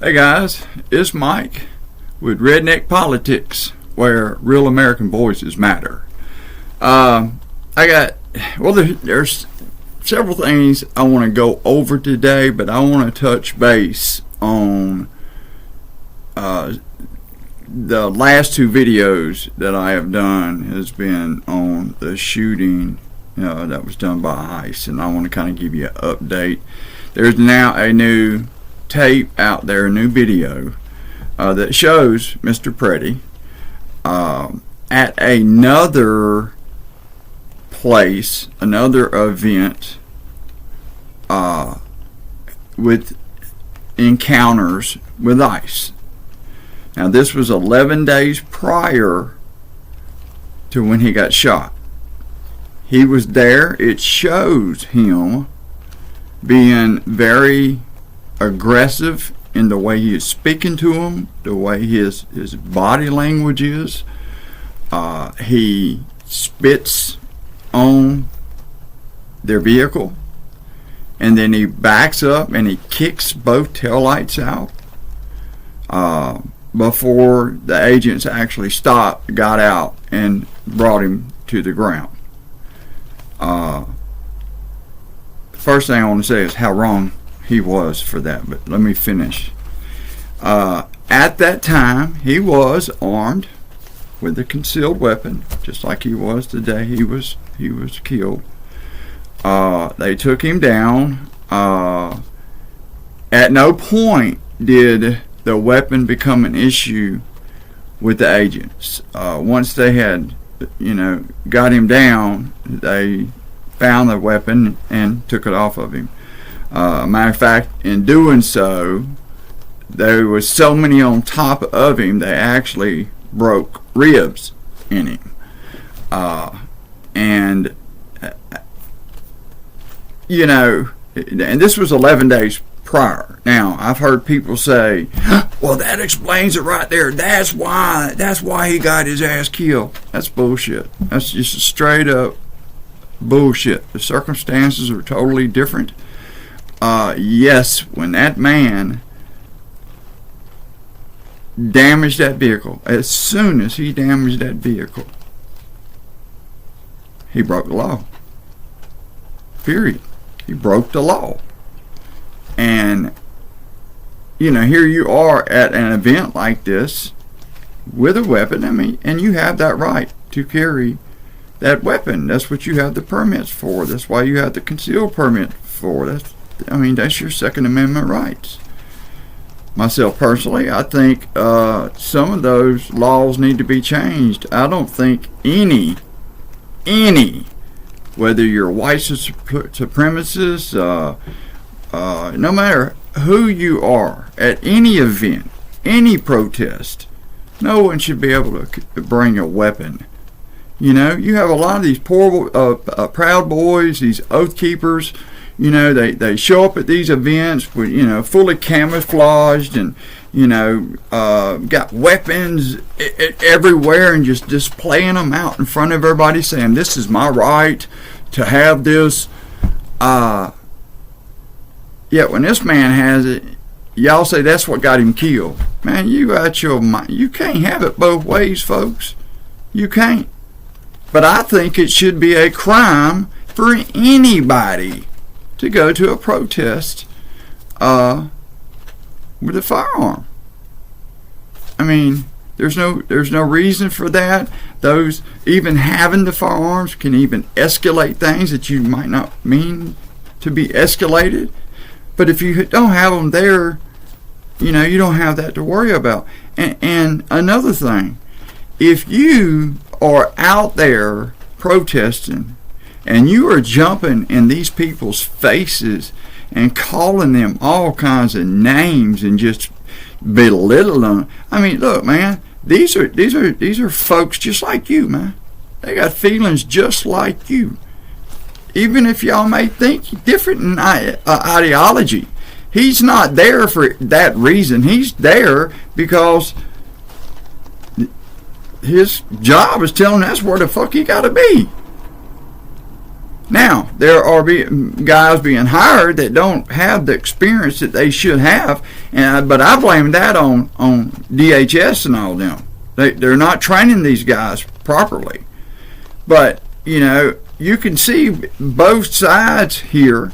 Hey guys, it's Mike with Redneck Politics, where real American voices matter. There's several things I want to go over today, but I want to touch base on the last two videos that I have done has been on the shooting that was done by ICE, and I want to kind of give you an update. There's now a new tape out there, a new video that shows Mr. Pretty at another place, another event with encounters with ICE. Now this was 11 days prior to when he got shot. He was there. It shows him being very aggressive in the way he is speaking to him, the way his body language is. He spits on their vehicle, and then he backs up and he kicks both taillights out before the agents actually stopped, got out, and brought him to the ground. First thing I want to say is how wrong he was for that, but let me finish. At that time, he was armed with a concealed weapon, just like he was the day he was killed. They took him down. At no point did the weapon become an issue with the agents. Once they had, got him down, they found the weapon and took it off of him. Matter of fact, in doing so, there was so many on top of him they actually broke ribs in him. And this was 11 days prior. Now, I've heard people say, well, that explains it right there. That's why he got his ass killed. That's bullshit. That's just straight up bullshit. The circumstances are totally different. Yes, when that man damaged that vehicle, as soon as he damaged that vehicle, he broke the law. Period. He broke the law. And, here you are at an event like this with a weapon, and you have that right to carry that weapon. That's what you have the permits for. That's why you have the concealed permit for. That's your Second Amendment rights. Myself personally, I think some of those laws need to be changed. I don't think any, whether you're white supremacist, no matter who you are, at any event, any protest, no one should be able to bring a weapon. You have a lot of these poor, proud boys, these oath keepers. They show up at these events with, fully camouflaged and, got weapons everywhere and just displaying them out in front of everybody, saying, this is my right to have this. Yet when this man has it, y'all say that's what got him killed. Man, you got your mind. You can't have it both ways, folks. You can't. But I think it should be a crime for anybody to go to a protest with a firearm. There's no reason for that. Those, even having the firearms, can even escalate things that you might not mean to be escalated. But if you don't have them there, you don't have that to worry about. And another thing, if you are out there protesting and you are jumping in these people's faces and calling them all kinds of names and just belittling them, look, man, these are folks just like you, man. They got feelings just like you. Even if y'all may think different in ideology, he's not there for that reason. He's there because his job is telling him that's where the fuck he got to be. Now, there are guys being hired that don't have the experience that they should have, but I blame that on DHS and all them. They're not training these guys properly. But, you can see both sides here,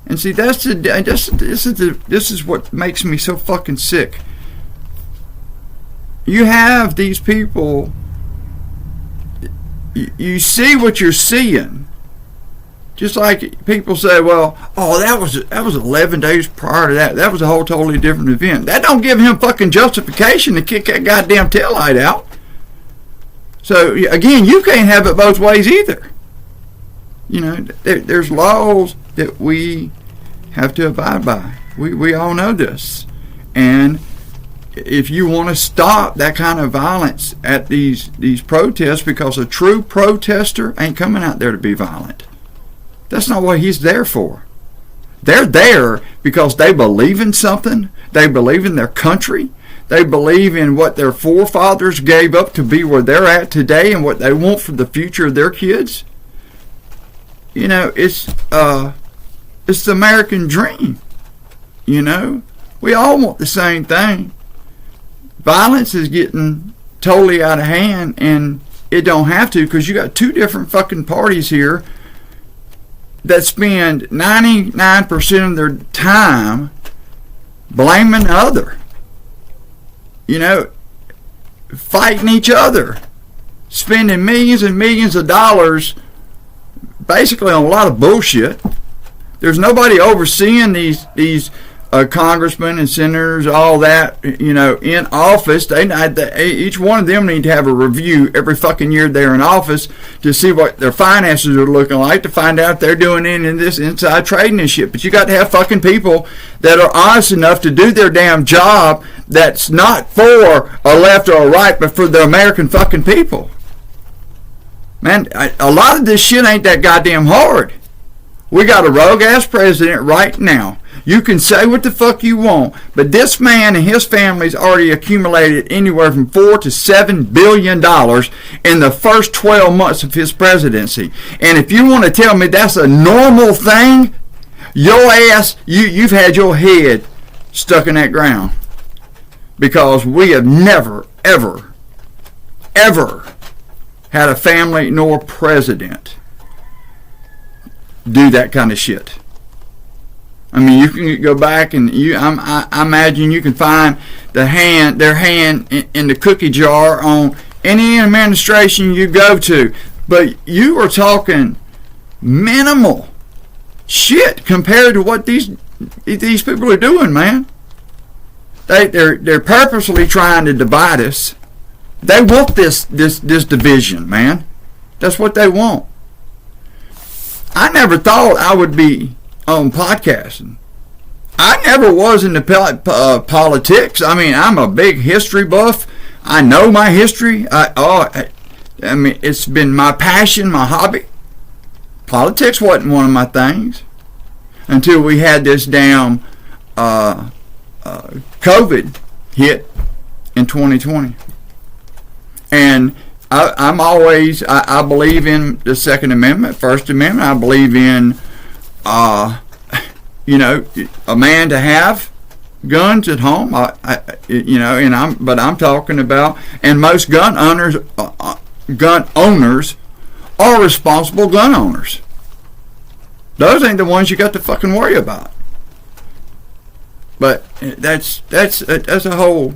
and see this is what makes me so fucking sick. You have these people. You see what you're seeing. Just like people say, well, that was 11 days prior to that. That was a whole totally different event. That don't give him fucking justification to kick that goddamn taillight out. So, again, you can't have it both ways either. There's laws that we have to abide by. We all know this. And if you want to stop that kind of violence at these protests, because a true protester ain't coming out there to be violent. That's not what he's there for. They're there because they believe in something. They believe in their country. They believe in what their forefathers gave up to be where they're at today and what they want for the future of their kids. It's the American dream. We all want the same thing. Violence is getting totally out of hand, and it don't have to, because you got two different fucking parties here that spend 99% of their time blaming the other. Fighting each other. Spending millions and millions of dollars basically on a lot of bullshit. There's nobody overseeing these congressmen and senators, all that, in office. Each one of them need to have a review every fucking year they're in office to see what their finances are looking like, to find out if they're doing any of this inside trading and shit. But you got to have fucking people that are honest enough to do their damn job, that's not for a left or a right, but for the American fucking people. Man, a lot of this shit ain't that goddamn hard. We got a rogue-ass president right now. You can say what the fuck you want, but this man and his family's already accumulated anywhere from $4 to $7 billion in the first 12 months of his presidency. And if you want to tell me that's a normal thing, your ass, you've had your head stuck in that ground. Because we have never, ever, ever had a family nor president do that kind of shit. I mean, you can go back and I imagine you can find their hand in the cookie jar on any administration you go to. But you are talking minimal shit compared to what these people are doing, man. They're purposely trying to divide us. They want this division, man. That's what they want. I never thought I would be on podcasting. I never was into politics. I mean, I'm a big history buff. I know my history. I mean, it's been my passion, my hobby. Politics wasn't one of my things until we had this damn COVID hit in 2020. And I believe in the Second Amendment, First Amendment. I believe in, a man to have guns at home. But I'm talking about, and most gun owners are responsible gun owners. Those ain't the ones you got to fucking worry about. But that's a whole.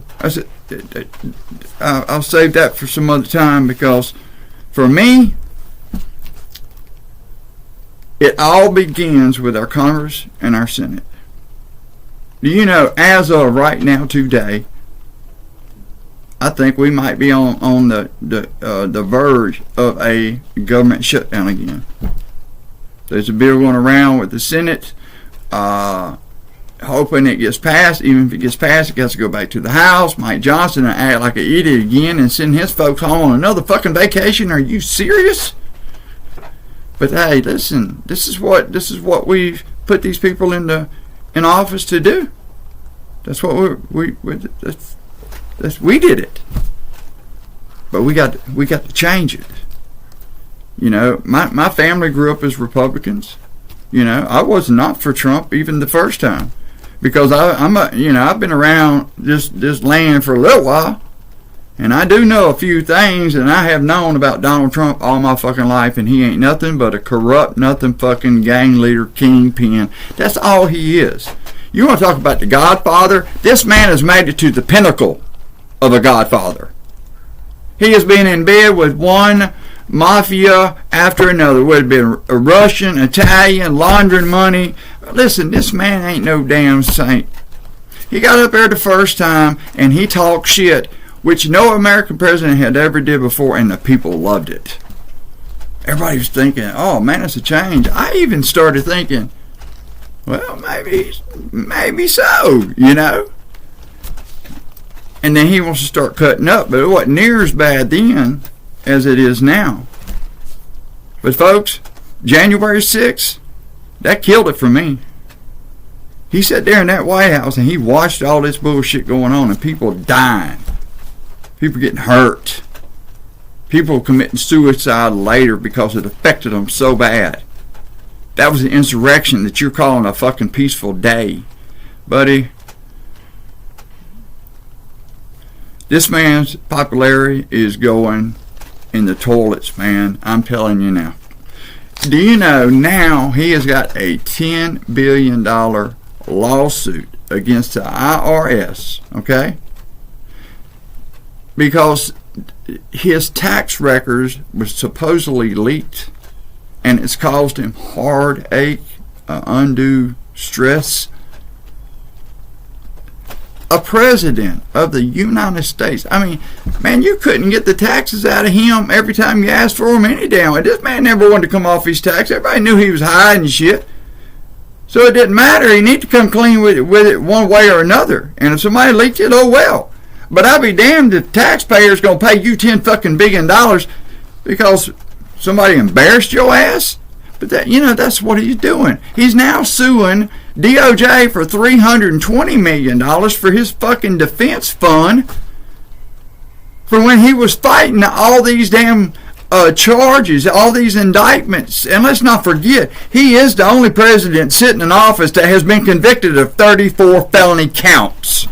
I'll save that for some other time, because for me, it all begins with our Congress and our Senate. Do you know, as of right now today, I think we might be on the verge of a government shutdown again. There's a bill going around with the Senate, hoping it gets passed. Even if it gets passed, it has to go back to the House. Mike Johnson and act like an idiot again and send his folks home on another fucking vacation. Are you serious? But hey, listen, this is what we've put these people in office to do. That's what we did it. But we got to change it. You know, my family grew up as Republicans. You know, I was not for Trump even the first time, because I've been around this land for a little while, and I do know a few things, and I have known about Donald Trump all my fucking life, and he ain't nothing but a corrupt, nothing fucking gang leader, kingpin. That's all he is. You want to talk about the Godfather? This man has made it to the pinnacle of a Godfather. He has been in bed with one mafia after another. Would have been a Russian, Italian, laundering money. Listen, this man ain't no damn saint. He got up there the first time and he talked shit, which no American president had ever did before, and the people loved it. Everybody was thinking, oh man, it's a change. I even started thinking, well, maybe so, you know. And then he wants to start cutting up, but it wasn't near as bad then as it is now. But folks, January 6th, that killed it for me. He sat there in that White House and he watched all this bullshit going on, and people dying, people getting hurt, people committing suicide later because it affected them so bad. That was an insurrection that you're calling a fucking peaceful day. Buddy, this man's popularity is going in the toilets, man. I'm telling you now. Do you know now he has got a $10 billion lawsuit against the IRS, okay? Because his tax records were supposedly leaked, and it's caused him heartache, undue stress. A president of the United States. I mean, man, you couldn't get the taxes out of him every time you asked for them any damn way. This man never wanted to come off his tax. Everybody knew he was hiding shit. So it didn't matter. He needed to come clean with it one way or another. And if somebody leaked it, oh well. But I'll be damned if taxpayers going to pay you $10 fucking billion because somebody embarrassed your ass. But that's what he's doing. He's now suing DOJ for $320 million for his fucking defense fund for when he was fighting all these damn charges, all these indictments. And let's not forget, he is the only president sitting in office that has been convicted of 34 felony counts.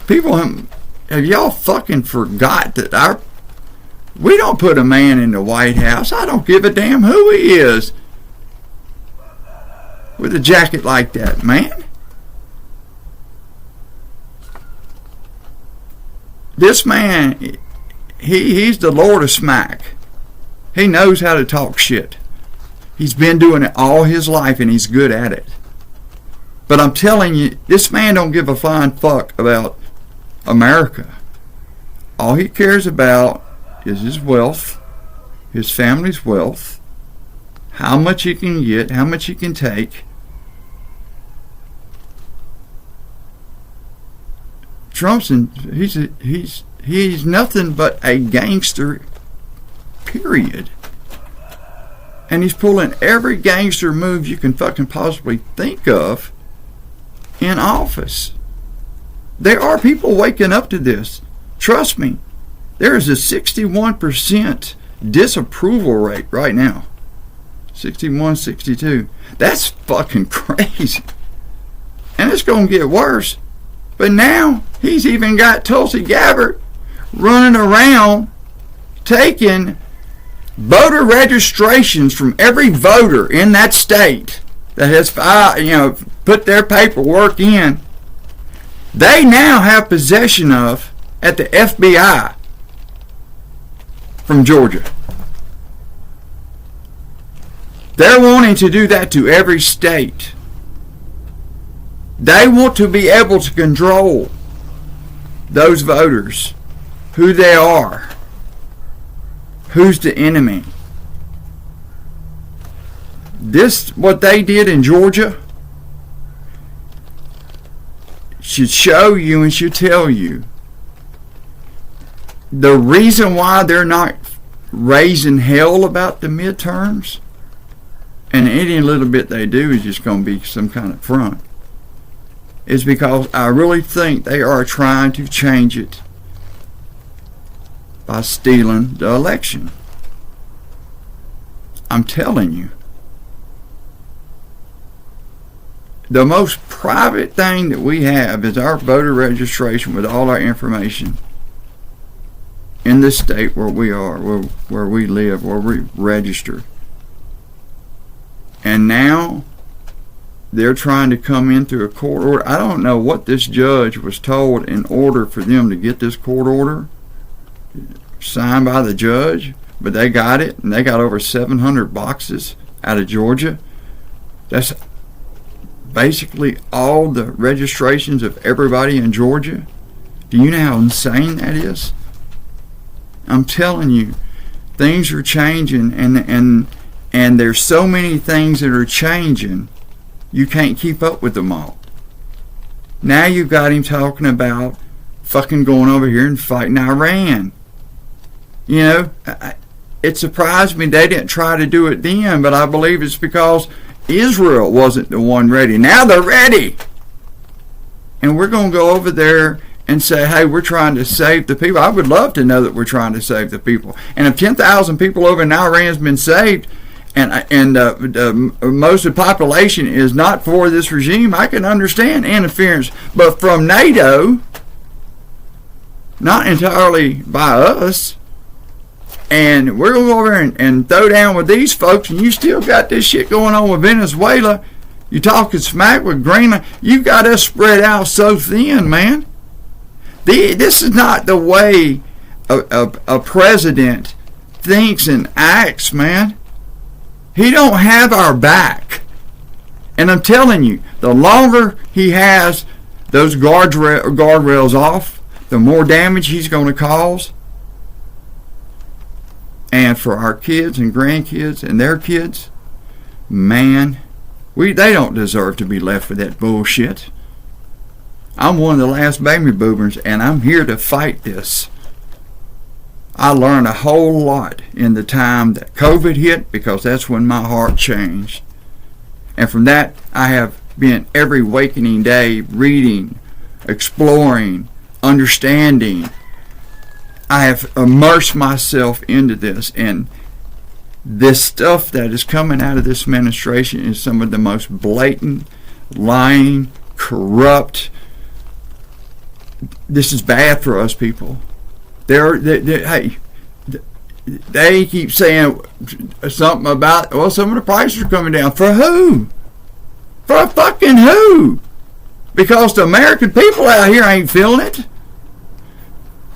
People, have y'all fucking forgot that we don't put a man in the White House, I don't give a damn who he is, with a jacket like that, man. This man, he's the Lord of Smack. He knows how to talk shit. He's been doing it all his life, and he's good at it. But I'm telling you, this man don't give a flying fuck about America. All he cares about is his wealth, his family's wealth, how much he can get, how much he can take. Trump's he's nothing but a gangster, period. And he's pulling every gangster move you can fucking possibly think of in office. There are people waking up to this. Trust me. There is a 61% disapproval rate right now. 61, 62. That's fucking crazy. And it's going to get worse. But now, he's even got Tulsi Gabbard running around taking voter registrations from every voter in that state that has put their paperwork in. They now have possession of at the FBI from Georgia. They're wanting to do that to every state. They want to be able to control those voters, who they are, who's the enemy. This, what they did in Georgia, should show you and should tell you the reason why they're not raising hell about the midterms, and any little bit they do is just going to be some kind of front, is because I really think they are trying to change it by stealing the election. I'm telling you. The most private thing that we have is our voter registration with all our information in the state where we are, where we live, where we register. And now they're trying to come in through a court order. I don't know what this judge was told in order for them to get this court order signed by the judge, but they got it, and they got over 700 boxes out of Georgia. That's basically all the registrations of everybody in Georgia. Do you know how insane that is? I'm telling you, things are changing, and there's so many things that are changing, you can't keep up with them all. Now you've got him talking about fucking going over here and fighting Iran. You know, it surprised me they didn't try to do it then, but I believe it's because Israel wasn't the one ready. Now they're ready. And we're going to go over there and say, hey, we're trying to save the people. I would love to know that we're trying to save the people. And if 10,000 people over in Iran has been saved, and most of the population is not for this regime, I can understand interference. But from NATO, not entirely by us, and we're going to go over and throw down with these folks, and you still got this shit going on with Venezuela. You talking smack with Greenland. You got us spread out so thin, man. This is not the way a president thinks and acts, man. He don't have our back. And I'm telling you, the longer he has those guardrails off, the more damage he's going to cause. And for our kids and grandkids and their kids, man, they don't deserve to be left with that bullshit. I'm one of the last baby boomers, and I'm here to fight this. I learned a whole lot in the time that COVID hit, because that's when my heart changed. And from that, I have been every wakening day reading, exploring, understanding. I have immersed myself into this, and this stuff that is coming out of this administration is some of the most blatant, lying, corrupt. This is bad for us people. Hey, they keep saying something about, well, some of the prices are coming down. For who? For fucking who? Because the American people out here ain't feeling it.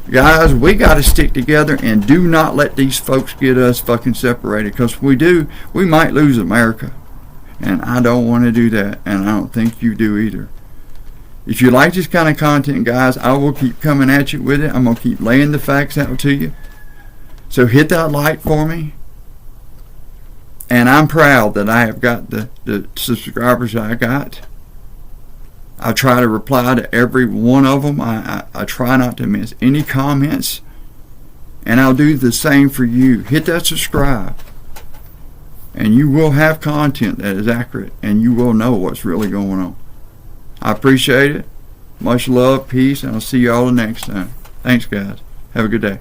Guys, we got to stick together and do not let these folks get us fucking separated, because if we do, we might lose America. And I don't want to do that, and I don't think you do either. If you like this kind of content, guys, I will keep coming at you with it. I'm going to keep laying the facts out to you. So hit that like for me. And I'm proud that I have got the subscribers I got. I try to reply to every one of them. I try not to miss any comments. And I'll do the same for you. Hit that subscribe. And you will have content that is accurate. And you will know what's really going on. I appreciate it. Much love, peace, and I'll see you all the next time. Thanks, guys. Have a good day.